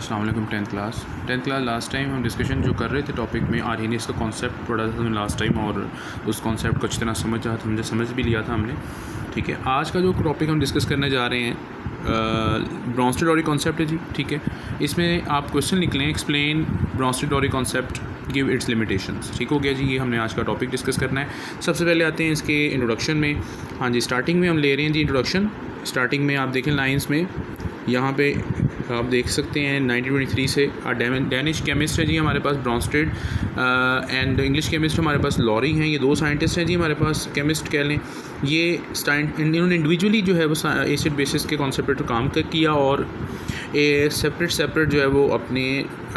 अस्सलाम वालेकुम। Tenth class last time हम डिस्कशन जो कर रहे थे टॉपिक में आर्हेनियस का कॉन्सेप्ट पढ़ा था हमने लास्ट टाइम, और उस कॉन्सेप्ट को अच्छी तरह समझ भी लिया था हमने। ठीक है, आज का जो टॉपिक हम डिस्कस करने जा रहे हैं ब्रॉन्स्टेड-डॉरी कॉन्सेप्ट है जी। ठीक है, इसमें आप क्वेश्चन लिख लें, explain Brønsted-dowry concept, give its limitations. ठीक हो गया जी, ये हमने आज का टॉपिक डिस्कस करना है। सबसे पहले आते हैं इसके इंट्रोडक्शन में। हाँ जी, स्टार्टिंग में हम ले रहे हैं जी इंट्रोडक्शन। स्टार्टिंग में आप देखें लाइंस में, यहाँ पे आप देख सकते हैं 1923 से डैनिश केमिस्ट है जी हमारे पास ब्रॉन्स्टेड, एंड इंग्लिश केमिस्ट हमारे पास लॉरी हैं। ये दो साइंटिस्ट हैं जी हमारे पास, केमिस्ट कह लें। ये इन्होंने इंडिविजुअली जो है वो एसिड बेसिस के कॉन्सेप्ट पर काम किया और सेपरेट जो है वो अपने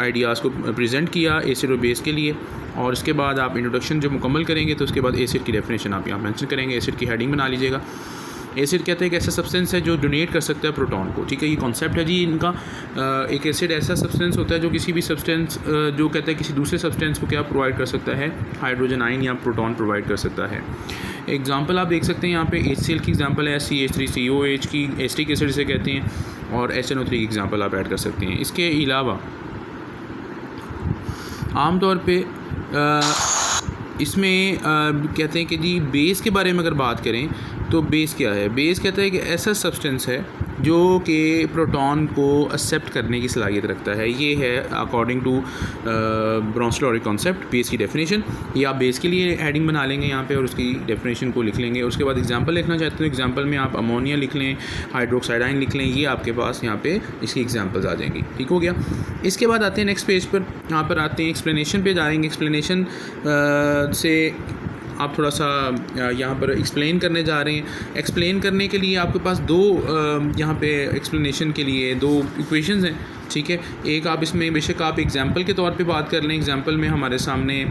आइडियाज़ को प्रेजेंट किया एसिड और बेस के लिए। और इसके बाद आप इंट्रोडक्शन जब मुकम्मल करेंगे तो उसके बाद एसिड की डेफिनेशन आप यहाँ मेंशन करेंगे। एसिड की हेडिंग बना लीजिएगा। एसिड कहते हैं एक ऐसा सब्सटेंस है जो डोनेट कर सकता है प्रोटॉन को। ठीक है, ये कॉन्सेप्ट है जी इनका। एक एसिड ऐसा सब्सटेंस होता है जो किसी भी सब्सटेंस जो कहते हैं किसी दूसरे सब्सटेंस को क्या प्रोवाइड कर सकता है, हाइड्रोजन आयन या प्रोटॉन प्रोवाइड कर सकता है। एग्जांपल आप देख सकते हैं यहाँ पे HCl की एग्जांपल है, CH3COH की एसिटिक एसिड से कहते हैं, और HNO3 की एग्जांपल आप ऐड कर सकते हैं। इसके अलावा आमतौर पे इसमें कहते हैं कि जी बेस के बारे में अगर बात करें तो बेस क्या है। बेस कहता है कि ऐसा सब्सटेंस है जो कि प्रोटॉन को एक्सेप्ट करने की सलाहियत रखता है। ये है according to Bronsted Lowry concept base की डेफिनेशन। ये आप बेस के लिए हेडिंग बना लेंगे यहाँ पे और उसकी डेफिनेशन को लिख लेंगे। उसके बाद एग्जांपल लिखना चाहते हो, एग्जांपल में आप अमोनिया लिख लें, हाइड्रोक्साइड आयन लिख लें। ये आपके पास यहाँ पे इसकी एग्जांपल्स आ जाएंगी। ठीक हो गया। इसके बाद आते हैं नेक्स्ट पेज पर, यहाँ पर आते हैं एक्सप्लेनेशन पे जाएंगे। एक्सप्लेनेशन से आप थोड़ा सा यहाँ पर एक्सप्लेन करने जा रहे हैं। एक्सप्लेन करने के लिए आपके पास दो यहाँ पे एक्सप्लेनेशन के लिए दो इक्वेशंस हैं। ठीक है, एक आप इसमें बेशक आप एग्जांपल के तौर पे बात कर लें। एग्जांपल में हमारे सामने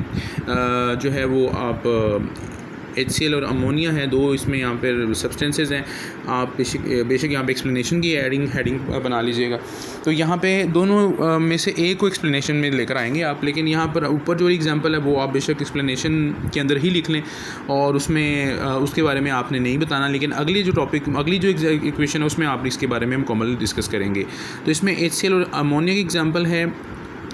जो है वो आप HCl और अमोनिया है, दो इसमें यहाँ पर सब्सटेंसेस हैं। आप बेशक यहाँ पे एक्सप्लेनेशन की हेडिंग बना लीजिएगा। तो यहाँ पे दोनों में से एक को एक्सप्लेनेशन में लेकर आएंगे आप, लेकिन यहाँ पर ऊपर जो एग्जांपल है वो आप बेशक एक्सप्लेनेशन के अंदर ही लिख लें और उसमें उसके बारे में आपने नहीं बताना। लेकिन अगली जो इक्वेशन है उसमें आप इसके बारे में मुकम्मल डिस्कस करेंगे। तो इसमें HCl और अमोनिया की एग्जाम्पल है,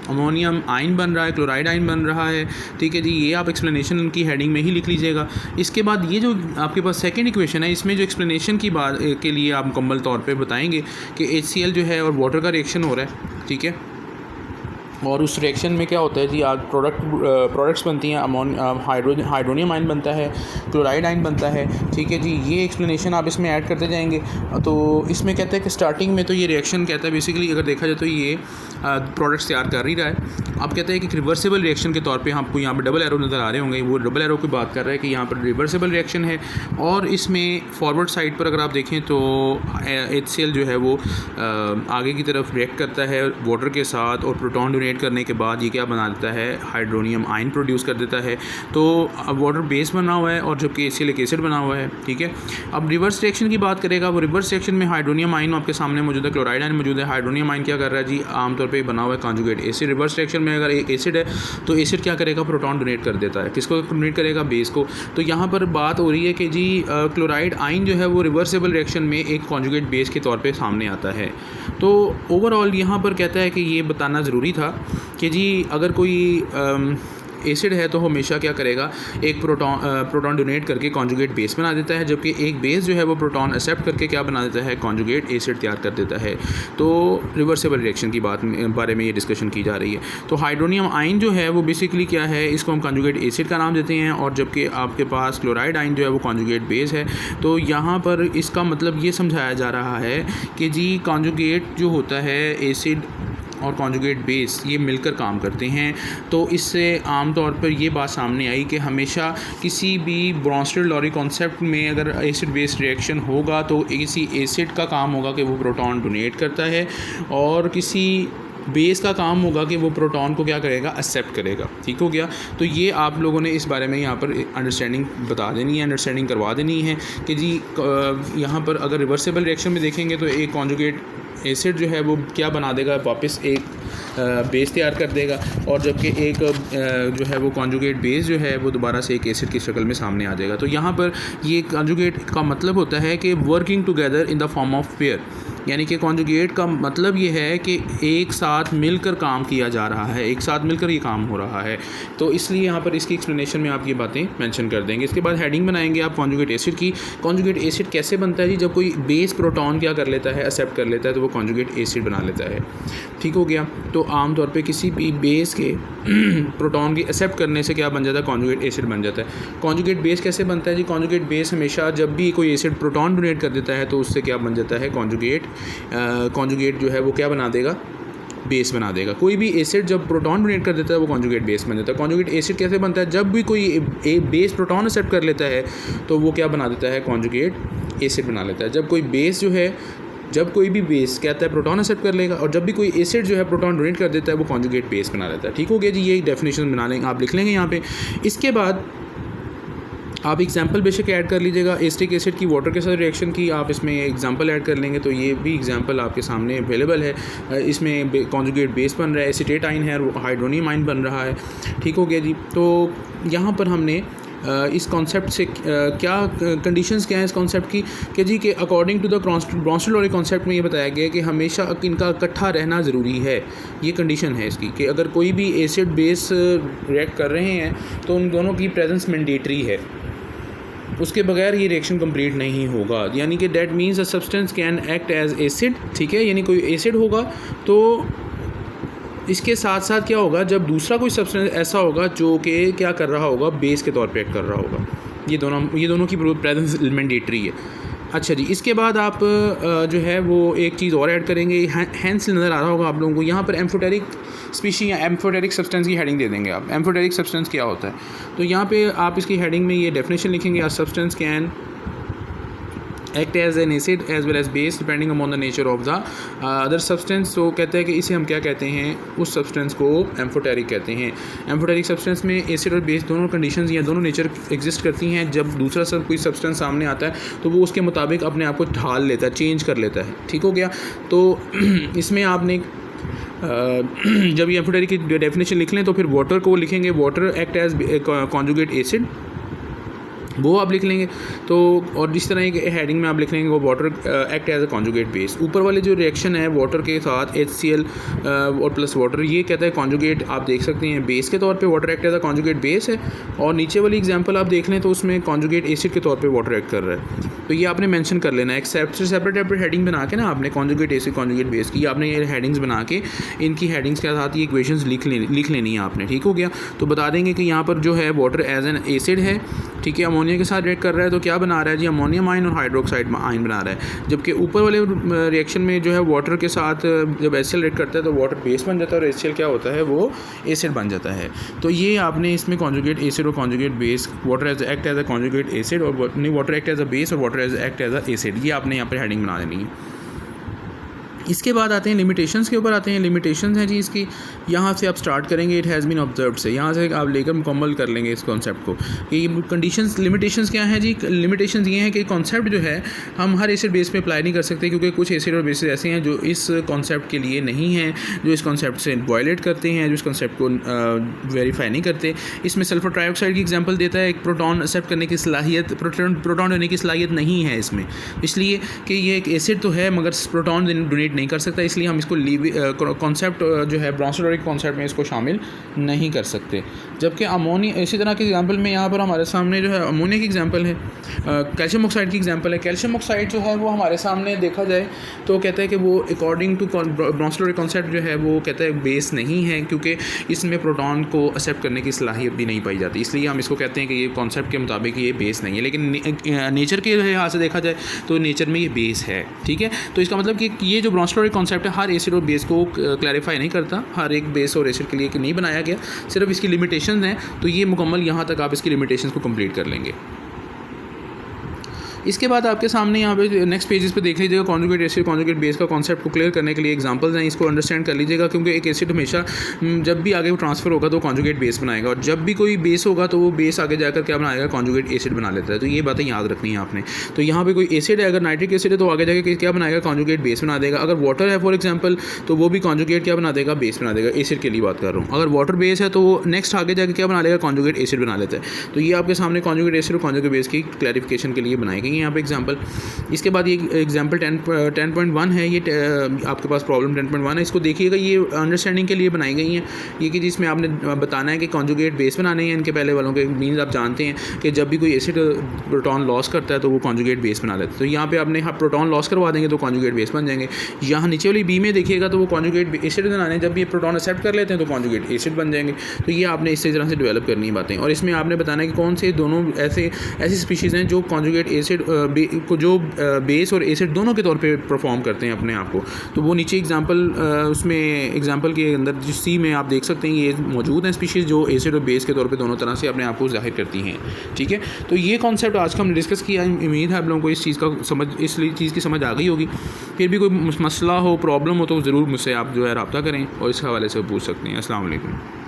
अमोनियम आयन बन रहा है, क्लोराइड आयन बन रहा है। ठीक है जी, ये आप एक्सप्लेनेशन की हेडिंग में ही लिख लीजिएगा। इसके बाद ये जो आपके पास सेकंड इक्वेशन है, इसमें जो एक्सप्लेनेशन की बात के लिए आप मुकम्मल तौर पे बताएंगे कि HCl जो है और वाटर का रिएक्शन हो रहा है। ठीक है, और उस रिएक्शन में क्या होता है जी, आज प्रोडक्ट्स बनती हैं। हाइड्रोनियम आयन बनता है, क्लोराइड आयन बनता है। ठीक है जी, ये एक्सप्लेनेशन आप इसमें ऐड करते जाएंगे। तो इसमें कहता है कि स्टार्टिंग में तो ये रिएक्शन कहता है बेसिकली अगर देखा जाए तो ये प्रोडक्ट्स तैयार कर ही रहा है। अब कहते हैं कि रिवर्सिबल रिएक्शन के तौर पे आपको यहाँ पर डबल एरो नज़र आ रहे होंगे, वो डबल एरो की बात कर रहा है कि यहाँ पर रिवर्सिबल रिएक्शन है। और इसमें फॉरवर्ड साइड पर अगर आप देखें तो HCl जो है वो आगे की तरफ रिएक्ट करता है वाटर के साथ, और प्रोटॉन डोनेट करने के बाद ये क्या बना देता है, हाइड्रोनियम आयन प्रोड्यूस कर देता है। तो अब वाटर बेस बना हुआ है और जबकि HCl एक एसिड बना हुआ है। ठीक है, अब रिवर्स रिएक्शन की बात करेगा। वो रिवर्स रिएक्शन में हाइड्रोनियम आयन आपके सामने मौजूद है, क्लोराइड आयन मौजूद है। हाइड्रोनियम आयन क्या कर रहा है जी, आमतौर पर बना हुआ है कॉन्जुगेट एसिड। रिवर्स रिएक्शन में अगर एक एसिड है तो एसिड क्या करेगा, प्रोटॉन डोनेट कर देता है। किसको डोनेट करेगा, बेस को। तो यहाँ पर बात हो रही है कि जी क्लोराइड आयन जो है वो रिवर्सिबल रिएक्शन में एक कॉन्जुगेट बेस के तौर पे सामने आता है। तो ओवरऑल यहाँ पर कहता है कि ये बताना ज़रूरी था कि जी अगर कोई एसिड है तो हमेशा क्या करेगा, एक प्रोटॉन डोनेट करके कॉन्जुगेट बेस बना देता है, जबकि एक बेस जो है वो प्रोटॉन एक्सेप्ट करके क्या बना देता है, कॉन्जुगेट एसिड तैयार कर देता है। तो रिवर्सिबल रिएक्शन की बारे में ये डिस्कशन की जा रही है। तो हाइड्रोनियम आयन जो है वो बेसिकली क्या है, इसको हम कॉन्जुगेट एसिड का नाम देते हैं, और जबकि आपके पास क्लोराइड आयन जो है वो कॉन्जुगेट बेस है। तो यहाँ पर इसका मतलब ये समझाया जा रहा है कि जी कॉन्जुगेट जो होता है एसिड और कॉन्जुगेट बेस ये मिलकर काम करते हैं। तो इससे आमतौर पर ये बात सामने आई कि हमेशा किसी भी ब्रॉन्स्टेड-डॉरी कॉन्सेप्ट में अगर एसिड बेस रिएक्शन होगा तो किसी एसिड का काम होगा कि वो प्रोटॉन डोनेट करता है, और किसी बेस का काम होगा कि वो प्रोटॉन को क्या करेगा, एक्सेप्ट करेगा। ठीक हो गया। तो ये आप लोगों ने इस बारे में यहाँ पर अंडरस्टैंडिंग बता देनी है, अंडरस्टैंडिंग करवा देनी है कि जी यहाँ पर अगर रिवर्सिबल रिएक्शन में देखेंगे तो एक कॉन्जुगेट एसिड जो है वो क्या बना देगा, वापस एक बेस तैयार कर देगा, और जबकि एक जो है वो कॉन्जुगेट बेस जो है वो दोबारा से एक एसिड की शक्ल में सामने आ जाएगा। तो यहाँ पर ये कॉन्जुगेट का मतलब होता है कि working together in the form of pair. यानी कि कॉन्जुगेट का मतलब ये है कि एक साथ मिलकर काम किया जा रहा है, एक साथ मिलकर ये काम हो रहा है। तो इसलिए यहाँ पर इसकी एक्सप्लेनेशन में आप ये बातें मेंशन कर देंगे। इसके बाद हेडिंग बनाएंगे आप कॉन्जुगेट एसिड की। कॉन्जुगेट एसिड कैसे बनता है जी? जब कोई बेस प्रोटॉन क्या कर लेता है, एक्सेप्ट कर लेता है, तो वो कॉन्जुगेट एसिड बना लेता है। ठीक हो गया। तो आमतौर पर किसी भी बेस के प्रोटॉन की एक्सेप्ट करने से क्या बन जाता है? कॉन्जुगेट एसिड बन जाता है। कॉन्जुगेट बेस कैसे बनता है जी? कॉन्जुगेट बेस हमेशा जब भी कोई एसिड प्रोटॉन डोनेट कर देता है तो उससे क्या बन जाता है? कॉन्जुगेट जो है वो क्या बना देगा? बेस बना देगा। कोई भी एसिड जब प्रोटॉन डोनेट कर देता है वो कॉन्जुगेट बेस बन जाता है। कॉन्जुगेट एसिड कैसे बनता है? जब भी कोई बेस प्रोटॉन एक्सेप्ट कर लेता है तो वो क्या बना देता है? कॉन्जुगेट एसिड बना लेता है। जब कोई बेस जो है, जब कोई भी बेस कहता है प्रोटॉन एक्सेप्ट कर लेगा, और जब भी कोई एसिड जो है प्रोटॉन डोनेट कर देता है वो कॉन्जुगेट बेस बना लेता है। ठीक हो गया जी। ये डेफिनेशन बना लेंगे, आप लिख लेंगे यहाँ पे। इसके बाद आप एग्जांपल बेशक ऐड कर लीजिएगा। एसिटिक एसिड की वाटर के साथ रिएक्शन की आप इसमें एग्जांपल ऐड कर लेंगे, तो ये भी एग्जांपल आपके सामने अवेलेबल है। इसमें कॉन्जुगेट बेस बन रहा है, एसीटेट आइन है और हाइड्रोनियम आइन बन रहा है। ठीक हो गया जी। तो यहाँ पर हमने इस कॉन्सेप्ट से क्या कंडीशंस क्या हैं इस कॉन्सेप्ट की कि जी कि अकॉर्डिंग टू द ब्रॉन्स्टल कॉन्सेप्ट में ये बताया गया है कि हमेशा इनका इकट्ठा रहना ज़रूरी है। ये कंडीशन है इसकी कि अगर कोई भी एसिड बेस रिएक्ट कर रहे हैं तो उन दोनों की प्रेजेंस मैंडेटरी है, उसके बगैर ये रिएक्शन कंप्लीट नहीं होगा। यानी कि that means a substance can act as acid. ठीक है, यानी कोई एसिड होगा तो इसके साथ साथ क्या होगा, जब दूसरा कोई सब्सटेंस ऐसा होगा जो कि क्या कर रहा होगा, बेस के तौर पे एक्ट कर रहा होगा। ये दोनों की प्रेजेंस मैंडेटरी है। अच्छा जी। इसके बाद आप जो है वो एक चीज़ और ऐड करेंगे, हैंस नज़र आ रहा होगा आप लोगों को। यहाँ पर एम्फोटेरिक स्पीशी या एम्फोटेरिक सब्सटेंस की हेडिंग दे देंगे आप। एम्फोटेरिक सब्सटेंस क्या होता है, तो यहाँ पे आप इसकी हेडिंग में ये डेफिनेशन लिखेंगे, a substance can act as an acid as well as base depending upon the nature of the other substance. तो कहते हैं कि इसे हम क्या कहते हैं, उस सब्सटेंस को एम्फोटेरिक कहते हैं। एम्फोटेरिक सब्सटेंस में एसिड और बेस दोनों कंडीशंस या दोनों नेचर एग्जिस्ट करती हैं। जब दूसरा सब कोई सब्सटेंस सामने आता है तो वो उसके मुताबिक अपने आप को ढाल लेता है, चेंज कर लेता है। ठीक हो गया। तो इसमें आपने जब ये एम्फोटेरिक की डेफिनेशन लिख लें तो फिर वाटर को लिखेंगे, water act as conjugate acid, वो आप लिख लेंगे। तो और जिस तरह एक हेडिंग में आप लिख लेंगे वो water act as a conjugate base. ऊपर वाले जो रिएक्शन है वाटर के साथ HCl और प्लस वाटर, ये कहता है कॉन्जुगेट, आप देख सकते हैं बेस के तौर पे water act as a conjugate base है। और नीचे वाली एग्जांपल आप देख लें तो उसमें कॉन्जुगेट एसिड के तौर पे वाटर एक्ट कर रहा है। तो ये आपने मेंशन कर लेना है। एक सेपरेट हेडिंग बना के ना आपने कॉन्जुगेट एसिड कॉन्जुगेट बेस की आपने ये हेडिंग्स बना के इनकी हेडिंग्स के साथ ये इक्वेशंस लिख लेनी है आपने। ठीक हो गया। तो बता देंगे कि यहाँ पर जो है वाटर एज एन एसिड है, ठीक है, अमोनिया के साथ रिएक्ट कर रहा है, तो क्या बना रहा है जी, अमोनियम आयन और हाइड्रोक्साइड आयन बना रहा है। जबकि ऊपर वाले रिएक्शन में जो है वाटर के साथ जब HCl रिएक्ट करता है तो वाटर बेस बन जाता है और HCl क्या होता है, वो एसिड बन जाता है। तो ये आपने इसमें कॉन्जुगेट एसिड और conjugate base, water as act as a conjugate acid और नहीं, water act as a base और water as act as a acid, ये आपने यहाँ पर हेडिंग बना देनी है। इसके बाद आते हैं लिमिटेशंस के ऊपर आते हैं। लिमिटेशंस हैं जी इसकी, यहाँ से आप स्टार्ट करेंगे, इट हैज़ बीन ऑब्जर्व्ड से, यहाँ से आप लेकर मुकम्मल कर लेंगे इस कॉन्सेप्ट को। कि कंडीशंस लिमिटेशंस क्या हैं जी, लिमिटेशंस ये हैं कि कॉन्सेप्ट जो है हम हर एसिड बेस पे अप्लाई नहीं कर सकते, क्योंकि कुछ एसिड और बेसिस ऐसे हैं जो इस कॉन्सेप्ट के लिए नहीं हैं, जो इस कॉन्सेप्ट से वायलेट करते हैं, जो इस कॉन्सेप्ट को वेरीफाई नहीं करते। इसमें सल्फर ट्राइऑक्साइड की एग्जाम्पल देता है, एक प्रोटॉन एक्सेप्ट करने की सलाहियत, प्रोटॉन होने की सलाहियत नहीं है इसमें, इसलिए कि ये एक एसिड तो है मगर प्रोटॉन डोनेट नहीं कर सकता, इसलिए हम इसको कॉन्सेप्ट जो है ब्रॉन्स्टल कॉन्सेप्ट में इसको शामिल नहीं कर सकते। जबकि अमोनिया, इसी तरह के एग्जांपल में यहाँ पर हमारे सामने जो है अमोनिया की एग्जांपल है, कैल्शियम ऑक्साइड की एग्जांपल है। कैल्शियम ऑक्साइड जो है वो हमारे सामने देखा जाए तो कहता है कि वो अकॉर्डिंग टू ब्रॉन्स्टल कॉन्सेप्ट जो है वो कहता है बेस नहीं है, क्योंकि इसमें प्रोटॉन को एक्सेप्ट करने की सलाहियत भी नहीं पाई जाती, इसलिए हम इसको कहते हैं कि ये कॉन्सेप्ट के मुताबिक ये बेस नहीं है। लेकिन नेचर के लिहाज से देखा जाए तो नेचर में ये बेस है। ठीक है, तो इसका मतलब कि ये जो ब्रॉन्स्टल कॉन्सेप्ट है हर एसिड और बेस को क्लैरिफाई नहीं करता, हर एक बेस और एसिड के लिए नहीं बनाया गया, सिर्फ इसकी लिमिटेशंस हैं। तो ये मुकम्मल यहाँ तक आप इसकी लिमिटेशंस को कंप्लीट कर लेंगे। इसके बाद आपके सामने यहाँ पे नेक्स्ट पेजेस पे देख लीजिएगा कॉन्जुगेट एसिड कॉन्जुगेट बेस का कॉन्सेप्ट को क्लियर करने के लिए एग्जांपल्स हैं, इसको अंडरस्टैंड कर लीजिएगा, क्योंकि एक एसिड हमेशा जब भी आगे ट्रांसफर होगा तो कॉन्जुगेट बेस बनाएगा, और जब भी कोई बेस होगा तो वो बेस आगे जाकर क्या बनाएगा, कॉन्जुगेट एसिड बना लेता है। तो ये बातें याद रखनी है आपने। तो यहाँ पर कोई एसिड है, अगर नाइट्रिक एसिड है तो आगे जाकर क्या बनाएगा, कॉन्जुगेट बेस बना देगा। अगर वाटर है फॉर एग्जाम्पल तो वो भी कॉन्जुगेट क्या बना देगा, बेस बना देगा। एसिड के लिए बात कर रहा हूँ। अगर वाटर बेस है तो वो नेक्स्ट आगे जाकर क्या बना लेगा, कॉन्जुगेट एसिड बना लेता है। तो ये आपके सामने कॉन्जुगेट एसिड और कॉन्जुगेट बेस की क्लैरिफिकेशन के लिए बनाई गई देखेंगे यहाँ पे एग्जांपल। इसके बाद ये एग्जांपल 10.1 है, ये आपके पास प्रॉब्लम 10.1 है। इसको देखिएगा, ये अंडरस्टैंडिंग के लिए बनाई गई हैं ये कि जिसमें आपने बताना है कि कॉन्जुगेट बेस बनाने हैं इनके पहले वालों के। मीन्स आप जानते हैं कि जब भी कोई एसिड प्रोटॉन लॉस करता है तो वो कॉन्जुगेट बेस बना लेता है। तो यहाँ पे आपने प्रोटॉन लॉस करवा देंगे तो कॉन्जुगेट बेस बन जाएंगे। यहाँ नीचे वाली बी में देखिएगा तो वो कॉन्जुगेट एसिड बनाने, जब ये प्रोटॉन एक्सेप्ट कर लेते हैं तो कॉन्जुगेट एसिड बन जाएंगे। तो ये आपने इसी तरह से डेवलप करनी है बातें। और इसमें आपने बताना है कि कौन से दोनों ऐसी स्पीशीज़ हैं जो कॉन्जुगेट एसिड को जो बेस और एसिड दोनों के तौर पे परफॉर्म करते हैं अपने आप को। तो वो नीचे एग्जांपल उसमें एग्जांपल के अंदर जो सी में आप देख सकते हैं ये मौजूद हैं स्पीशीज़ जो एसिड और बेस के तौर पे दोनों तरह से अपने आप को जाहिर करती हैं। ठीक है, तो ये कॉन्सेप्ट आज का हमने डिस्कस किया। उम्मीद है आप लोगों को इस चीज़ का समझ, इस चीज़ की समझ आ गई होगी। फिर भी कोई मसला हो, प्रॉब्लम हो तो ज़रूर मुझसे आप जो है रब्ता करें और इस हवाले से पूछ सकते हैं। अस्सलाम वालेकुम।